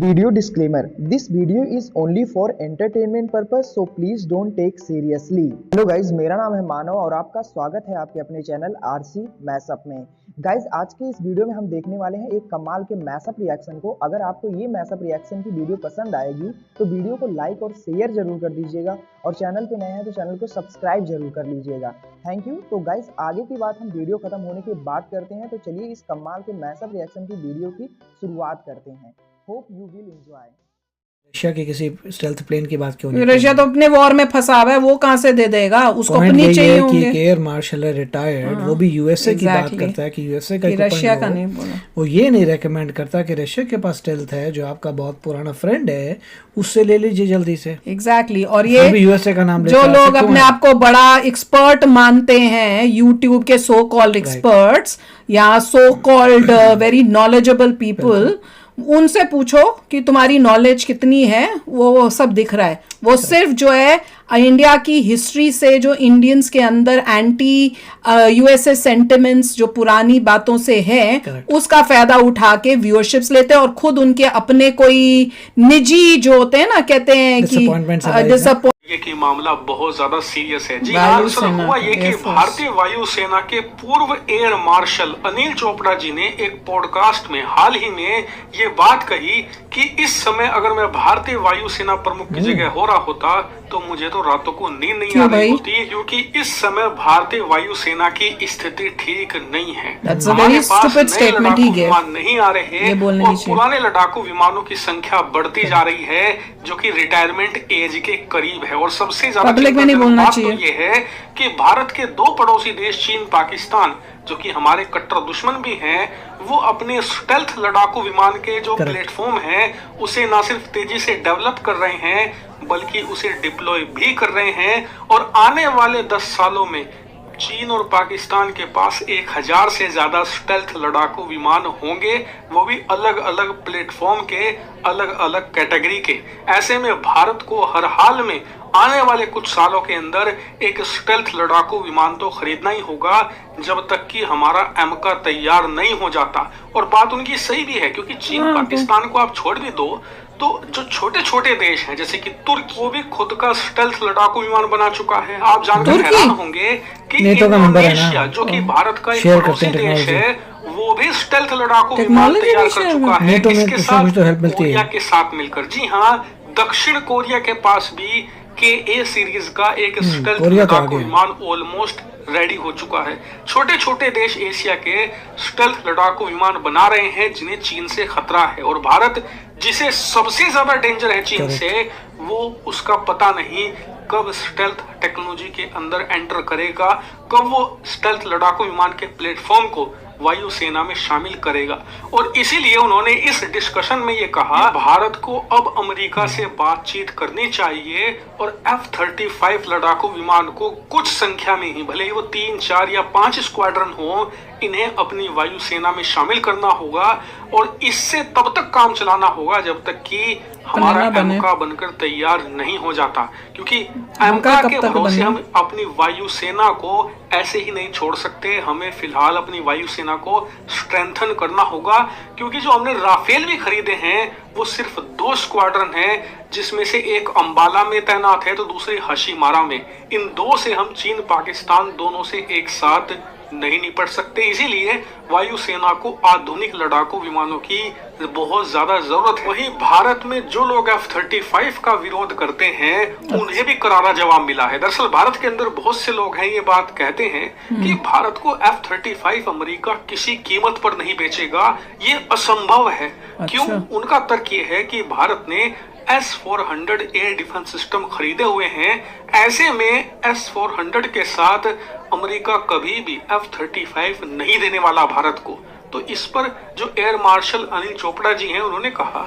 Video disclaimer: This video is only for entertainment purpose, so please don't take seriously. Hello guys, मेरा नाम है मानव और आपका स्वागत है आपके अपने चैनल आरसी मैशअप में। गाइज, आज के इस वीडियो में हम देखने वाले हैं एक कमाल के मैशअप रिएक्शन को। अगर आपको ये मैशअप रिएक्शन की वीडियो पसंद आएगी तो वीडियो को लाइक और शेयर जरूर कर दीजिएगा और चैनल पे नए हैं तो चैनल को सब्सक्राइब जरूर कर लीजिएगा। Thank you. तो गाइज, आगे की बात हम वीडियो खत्म होने के बाद करते हैं, तो चलिए इस कमाल के मैशअप रिएक्शन की वीडियो की शुरुआत करते हैं। Hope you will enjoy. Russia के किसी स्टेल्थ प्लेन की बात क्यों नहीं? रशिया तो अपने वॉर में फंसा हुआ है, वो कहाँ से दे देगा? उसको अपनी चाहिए होंगे। कि एयर मार्शल है रिटायर्ड, वो भी यूएसए की बात करता है कि यूएसए का रशिया का नहीं बोला। वो ये नहीं रेकमेंड करता कि रशिया के पास स्टेल्थ है जो आपका बहुत पुराना फ्रेंड है, उससे ले लीजिए जल्दी से। एग्जैक्टली। और ये भी यूएसए का नाम जो लोग अपने आप को बड़ा एक्सपर्ट मानते हैं, यूट्यूब के सो कॉल्ड एक्सपर्ट्स या so called very knowledgeable people, उनसे पूछो कि तुम्हारी नॉलेज कितनी है। वो सब दिख रहा है। वो सिर्फ जो है इंडिया की हिस्ट्री से, जो इंडियंस के अंदर एंटी यूएसए सेंटिमेंट्स जो पुरानी बातों से है, उसका फायदा उठा के व्यूअरशिप्स लेते हैं और खुद उनके अपने कोई निजी जो होते हैं ना, कहते हैं कि डिसअपॉइंट ये कि मामला बहुत ज्यादा सीरियस है। जी हाँ, दरअसल हुआ ये कि भारतीय वायुसेना के पूर्व एयर मार्शल अनिल चोपड़ा जी ने एक पॉडकास्ट में हाल ही में ये बात कही कि इस समय अगर मैं भारतीय वायुसेना प्रमुख की जगह हो रहा होता तो मुझे तो रातों को नींद नहीं आ रही होती, क्योंकि इस समय भारतीय वायुसेना की स्थिति ठीक नहीं है। हमारे पास नए लड़ाकू विमान नहीं आ रहे और पुराने लड़ाकू विमानों की संख्या बढ़ती जा रही है, जो कि रिटायरमेंट एज के करीब है। और सबसे ज्यादा बात तो ये है कि भारत के दो पड़ोसी देश चीन पाकिस्तान, जो कि हमारे कट्टर दुश्मन भी हैं, वो अपने स्टेल्थ लड़ाकू विमान के जो प्लेटफॉर्म है उसे ना सिर्फ तेजी से डेवलप कर रहे हैं बल्कि उसे डिप्लॉय भी कर रहे हैं। और आने वाले 10 सालों में चीन और पाकिस्तान के पास 1000 से ज्यादा स्टेल्थ लड़ाकू विमान होंगे, वो भी अलग अलग प्लेटफॉर्म के, अलग अलग कैटेगरी के। ऐसे में भारत को हर हाल में आने वाले कुछ सालों के अंदर एक स्टेल्थ लड़ाकू विमान तो खरीदना ही होगा, जब तक कि हमारा एमका तैयार नहीं हो जाता। और बात उनकी सही भी है, क्योंकि चीन पाकिस्तान को आप छोड़ भी दो तो जो छोटे छोटे देश हैं जैसे कि तुर्की, वो भी खुद का स्टेल्थ लड़ाकू विमान बना चुका है। आप जानकर हैरान होंगे कि इंडोनेशिया, जो कि भारत का एक पड़ोसी देश है, वो भी स्टेल्थ लड़ाकू विमान तैयार कर चुका है किसके साथ? कोरिया के साथ मिलकर। जी हाँ, दक्षिण कोरिया के पास भी KA सीरीज का एक स्टेल्थ लड़ाकू विमान ऑलमोस्ट रेडी हो चुका है। छोटे छोटे देश एशिया के स्टेल्थ लड़ाकू विमान बना रहे हैं जिन्हें चीन से खतरा है, और भारत, जिसे सबसे ज्यादा डेंजर है चीन से, वो उसका पता नहीं कब स्टेल्थ टेक्नोलॉजी के अंदर एंटर करेगा, कब वो स्टेल्थ लड़ाकू विमान के प्लेटफॉर्म को वायुसेना में शामिल करेगा। और इसीलिए उन्होंने इस डिस्कशन में ये कहा, भारत को अब अमेरिका से बातचीत करनी चाहिए और F-35 लड़ाकू विमान को कुछ संख्या में ही, भले ही वो 3, 4 या 5 स्क्वाड्रन हो, इन्हें अपनी वायुसेना में शामिल करना होगा। और इससे तब तक काम चलाना होगा जब तक कि हमारा एमका बनकर तैयार नहीं हो जाता, क्योंकि एमका के भरोसे हम अपनी वायुसेना को ऐसे ही नहीं छोड़ सकते। हमें फिलहाल अपनी वायुसेना को स्ट्रेंथन करना होगा, क्योंकि जो हमने राफेल भी खरीदे हैं वो सिर्फ 2 स्क्वाड्रन हैं, जिसमें से एक अंबाला में तैनात है तो दूसरी हशीमारा में। इन 2 से हम चीन पाकिस्तान दोनों से एक साथ नहीं निपट सकते। इसीलिए वायुसेना को आधुनिक लड़ाकू विमानों की बहुत ज्यादा जरूरत है। वहीं भारत में जो लोग F-35 का विरोध करते हैं उन्हें भी करारा जवाब मिला है। दरअसल भारत के अंदर बहुत से लोग हैं ये बात कहते हैं कि भारत को F-35 अमेरिका किसी कीमत पर नहीं बेचेगा, ये असंभव है। क्यों? उनका तर्क ये है कि भारत ने S-400 एयर डिफेंस सिस्टम खरीदे हुए हैं। ऐसे में S-400 के साथ अमेरिका कभी भी F-35 नहीं देने वाला भारत को। तो इस पर जो एयर मार्शल अनिल चोपड़ा जी हैं, उन्होंने कहा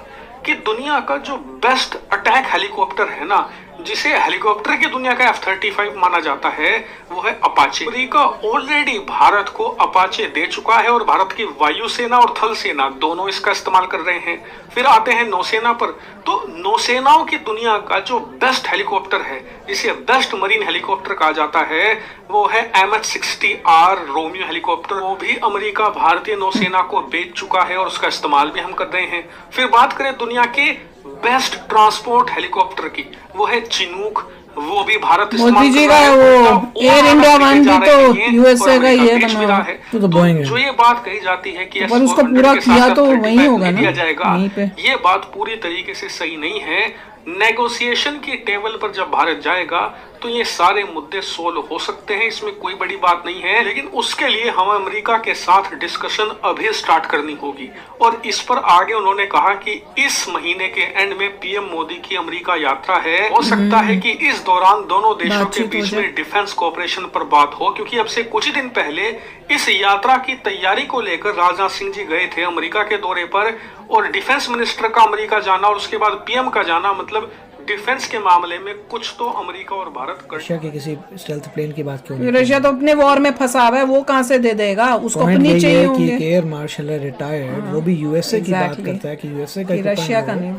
कि दुनिया का जो बेस्ट अटैक हेलीकॉप्टर है ना, जिसे हेलीकॉप्टर की दुनिया का F-35 माना जाता है वो है अपाचे। अमेरिका ऑलरेडी भारत को अपाचे दे चुका है और भारत की वायुसेना और थल सेना दोनों इसका इस्तेमाल कर रहे हैं। फिर आते हैं नौसेना पर, तो नौसेनाओं की दुनिया का जो बेस्ट हेलीकॉप्टर है, जिसे बेस्ट मरीन हेलीकॉप्टर कहा जाता है, वो है MH-60R रोमियो हेलीकॉप्टर। वो भी अमेरिका भारतीय नौसेना को बेच चुका है और उसका इस्तेमाल भी हम कर रहे हैं। फिर बात करें दुनिया के बेस्ट ट्रांसपोर्ट हेलीकॉप्टर की, वो है चिनूक। वो भी भारत मोदी जी का वो एयर इंडिया वन भी तो यूएसए का ही है बना है। तो बोइंग है। जो ये बात कही जाती है कि पर उसको पूरा किया तो वही होगा ना, जाएगा, वहीं पे। ये बात पूरी तरीके से सही नहीं है। नेगोशिएशन की टेबल पर जब भारत जाएगा तो ये सारे मुद्दे सोल्व हो सकते हैं, इसमें कोई बड़ी बात नहीं है। लेकिन उसके लिए हमें अमेरिका के साथ डिस्कशन अभी स्टार्ट करनी होगी। और इस पर आगे उन्होंने कहा कि इस महीने के एंड में पीएम मोदी की अमेरिका यात्रा है। हो सकता है कि इस दौरान दोनों देशों के बीच में डिफेंस कोऑपरेशन पर बात हो, क्योंकि अब से कुछ दिन पहले इस यात्रा की तैयारी को लेकर राजनाथ सिंह जी गए थे अमेरिका के दौरे पर। और डिफेंस मिनिस्टर का अमेरिका जाना और उसके बाद पीएम का जाना, मतलब डिफेंस के मामले में कुछ तो अमेरिका और भारत कर। रशिया के किसी स्टेल्थ प्लेन की बात क्यों नहीं? रशिया तो अपने वॉर में फंसा हुआ है, वो कहाँ से दे देगा, उसको अपनी चाहिए होंगे। कि एयर मार्शल है रिटायर्ड, वो भी यूएसए की बात करता है कि यूएसए का रशिया का नहीं।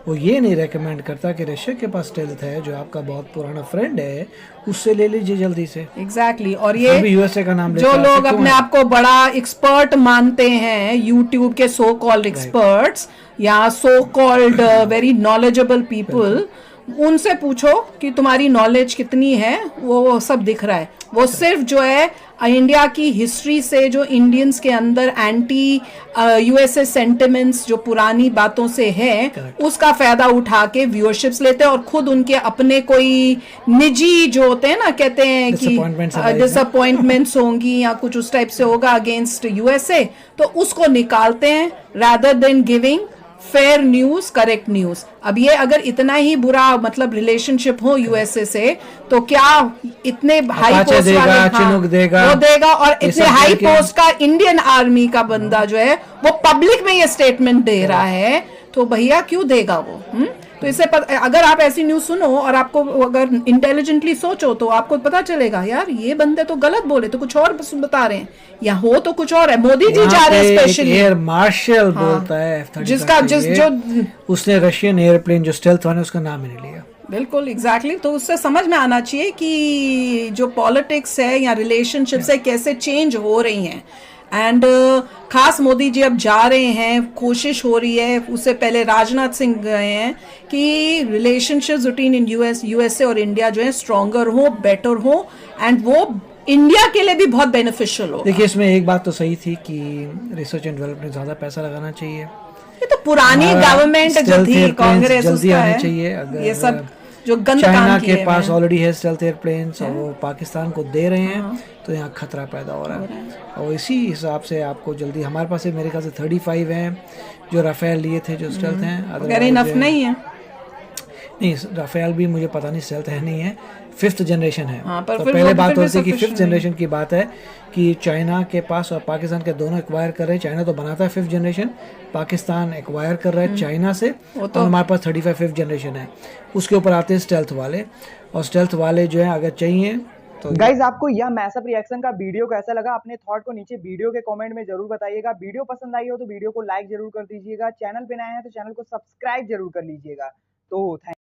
वो ये नहीं रेकमेंड करता कि रशिया के पास स्टेल्थ है जो आपका बहुत पुराना फ्रेंड है, उससे ले लीजिए जल्दी से। एग्जैक्टली। और ये यूएसए का नाम जो लोग अपने आप को बड़ा एक्सपर्ट मानते हैं, यूट्यूब के सो कॉल्ड एक्सपर्ट्स या so called very knowledgeable people, उनसे पूछो कि तुम्हारी नॉलेज कितनी है, वो सब दिख रहा है। वो सिर्फ जो है इंडिया की हिस्ट्री से, जो इंडियंस के अंदर एंटी यूएसए सेंटिमेंट्स जो पुरानी बातों से है, उसका फायदा उठा के व्यूअरशिप्स लेते हैं और खुद उनके अपने कोई निजी जो होते हैं ना, कहते हैं कि डिसअपॉइंटमेंट्स होंगी या कुछ उस टाइप से होगा अगेंस्ट यूएसए, तो उसको निकालते हैं rather than giving fair news, correct news. अब ये अगर इतना ही बुरा मतलब रिलेशनशिप हो यूएसए से, तो क्या इतने हाई पोस्ट वाले चिनूक देगा, वो देगा। और इतने हाई पोस्ट का इंडियन आर्मी का बंदा जो है वो पब्लिक में ये स्टेटमेंट दे रहा है, तो भैया क्यों देगा वो? तो इससे अगर आप ऐसी न्यूज सुनो और आपको अगर इंटेलिजेंटली सोचो तो आपको पता चलेगा यार ये बंदे तो गलत बोले, तो कुछ और बता रहे हैं, या हो तो कुछ और है। मोदी जी जा रहे हैं स्पेशली। एयर मार्शल बोलता है जिसका जो उसने रशियन एयरप्लेन जो स्टेल्थ वाला उसका नाम ही नहीं लिया। बिल्कुल एग्जैक्टली। तो उससे समझ में आना चाहिए कि जो पॉलिटिक्स है या रिलेशनशिप्स है कैसे चेंज हो रही हैं। एंड खास मोदी जी अब जा रहे हैं, कोशिश हो रही है, उससे पहले राजनाथ सिंह गए हैं कि रिलेशनशिप्स बिटवीन यूएसए और इंडिया जो है स्ट्रॉन्गर हो, बेटर हो, एंड वो इंडिया के लिए भी बहुत बेनिफिशियल हो। देखिए इसमें एक बात तो सही थी कि रिसर्च एंड डेवलपमेंट ज्यादा पैसा लगाना चाहिए। ये तो पुरानी गवर्नमेंट जो थी कांग्रेस जल्दी उसका आने है। चाहिए। अगर ये सब जो गंद चाइना काम के किए पास ऑलरेडी है स्टेल्थ एयरप्लेन्स और वो पाकिस्तान को दे रहे हैं, तो यहाँ खतरा पैदा हो रहा है। और इसी हिसाब से आपको जल्दी, हमारे पास मेरे ख्याल से 35 हैं जो राफेल लिए थे जो स्टेल्थ हैं। अगर इनफ नहीं है, नहीं राफेल भी मुझे पता नहीं स्टेल्थ है नहीं है, 5th जनरेशन है। पर तो फिर पहले वो बात फिर होती है कि भी 5th जनरेशन की बात है कि चाइना के पास और पाकिस्तान के दोनों एक्वायर कर रहे हैं। चाइना तो बनाता है 5th जनरेशन, पाकिस्तान एक्वायर कर रहा है चाइना से, और हमारे पास 35 5th जनरेशन है। उसके ऊपर आते हैं स्टेल्थ वाले, और स्टेल्थ वाले जो है अगर चाहिए तो। गाइज आपको यह मैसअप रिएक्शन का वीडियो कैसा लगा, अपने थॉट को नीचे वीडियो के कमेंट में जरूर बताइएगा। वीडियो पसंद आई हो तो वीडियो को लाइक जरूर कर दीजिएगा। चैनल पे नए हैं तो चैनल को सब्सक्राइब जरूर कर लीजिएगा। तो थैंक